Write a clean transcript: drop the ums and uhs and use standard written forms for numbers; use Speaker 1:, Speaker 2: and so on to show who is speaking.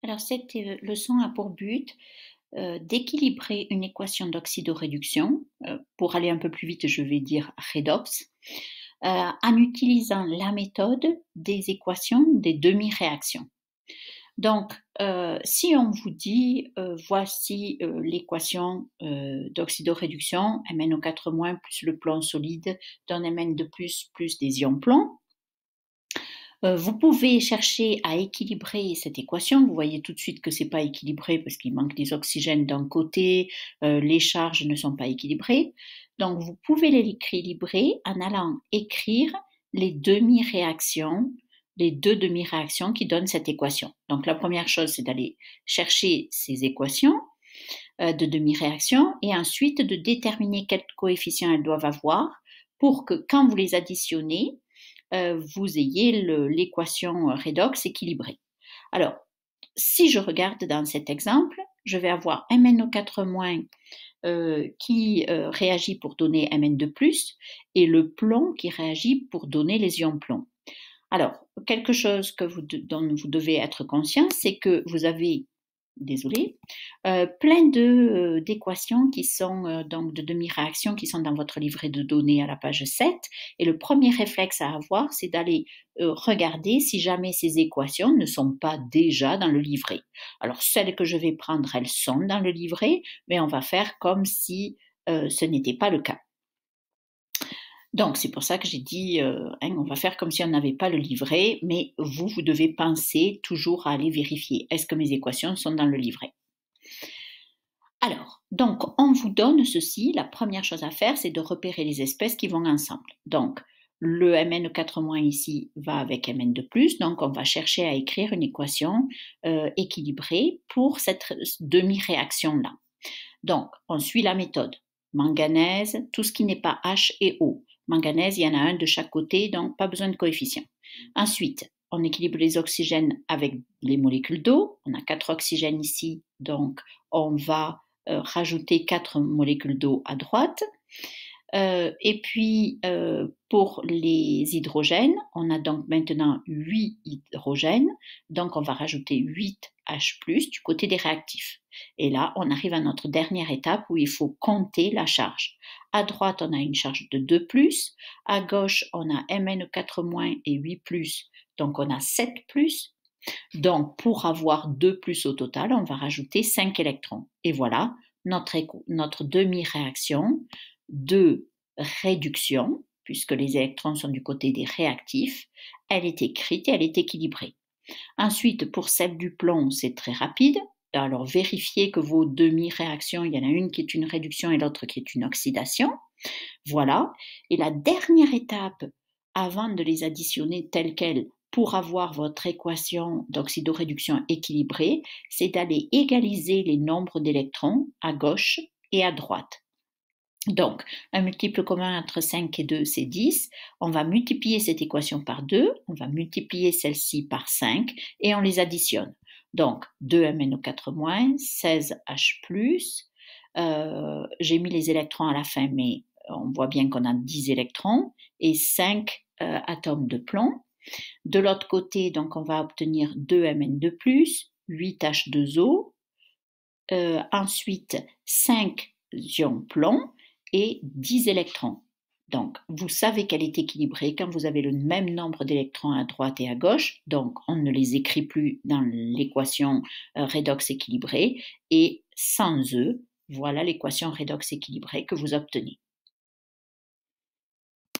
Speaker 1: Alors cette leçon a pour but d'équilibrer une équation d'oxydoréduction. Pour aller un peu plus vite, je vais dire redox, en utilisant la méthode des équations des demi-réactions. Donc, si on vous dit, voici l'équation d'oxydoréduction, MnO4- plus le plomb solide donne Mn2 plus des ions plomb. Vous pouvez chercher à équilibrer cette équation. Vous voyez tout de suite que c'est pas équilibré parce qu'il manque des oxygènes d'un côté, les charges ne sont pas équilibrées. Donc vous pouvez l'équilibrer en allant écrire les demi-réactions, les 2 demi-réactions qui donnent cette équation. Donc la première chose, c'est d'aller chercher ces équations, de demi-réactions et ensuite de déterminer quels coefficients elles doivent avoir pour que quand vous les additionnez, vous ayez l'équation redox équilibrée. Alors, si je regarde dans cet exemple, je vais avoir MnO4- qui réagit pour donner Mn2+, et le plomb qui réagit pour donner les ions plomb. Alors, quelque chose dont vous devez être conscient, c'est que vous avez plein d'équations qui sont donc de demi-réactions qui sont dans votre livret de données à la page 7. Et le premier réflexe à avoir, c'est d'aller regarder si jamais ces équations ne sont pas déjà dans le livret. Alors, celles que je vais prendre, elles sont dans le livret, mais on va faire comme si ce n'était pas le cas. Donc, c'est pour ça que j'ai dit, on va faire comme si on n'avait pas le livret, mais vous devez penser toujours à aller vérifier. Est-ce que mes équations sont dans le livret? Alors, donc, on vous donne ceci. La première chose à faire, c'est de repérer les espèces qui vont ensemble. Donc, le Mn4- ici va avec Mn2+, donc on va chercher à écrire une équation équilibrée pour cette demi-réaction-là. Donc, on suit la méthode. Manganèse, tout ce qui n'est pas H et O. Manganèse, il y en a un de chaque côté, donc pas besoin de coefficient. Ensuite, on équilibre les oxygènes avec les molécules d'eau. On a 4 oxygènes ici, donc on va rajouter 4 molécules d'eau à droite. Et puis, pour les hydrogènes, on a donc maintenant 8 hydrogènes, donc on va rajouter 8 H+, du côté des réactifs. Et là, on arrive à notre dernière étape où il faut compter la charge. À droite, on a une charge de 2+, à gauche, on a Mn4- et 8+, donc on a 7+. Donc, pour avoir 2+ au total, on va rajouter 5 électrons. Et voilà, notre demi-réaction de réduction, puisque les électrons sont du côté des réactifs, elle est écrite et elle est équilibrée. Ensuite, pour celle du plomb, c'est très rapide. Alors, vérifiez que vos demi-réactions, il y en a une qui est une réduction et l'autre qui est une oxydation. Voilà. Et la dernière étape, avant de les additionner telles quelles pour avoir votre équation d'oxydoréduction équilibrée, c'est d'aller égaliser les nombres d'électrons à gauche et à droite. Donc, un multiple commun entre 5 et 2, c'est 10. On va multiplier cette équation par 2, on va multiplier celle-ci par 5 et on les additionne. Donc, 2MnO4-, 16H+, j'ai mis les électrons à la fin, mais on voit bien qu'on a 10 électrons et 5 atomes de plomb. De l'autre côté, donc, on va obtenir 2Mn2+, 8H2O, ensuite 5 ions plomb et 10 électrons. Donc, vous savez qu'elle est équilibrée quand vous avez le même nombre d'électrons à droite et à gauche, donc on ne les écrit plus dans l'équation redox équilibrée, et sans eux, voilà l'équation redox équilibrée que vous obtenez.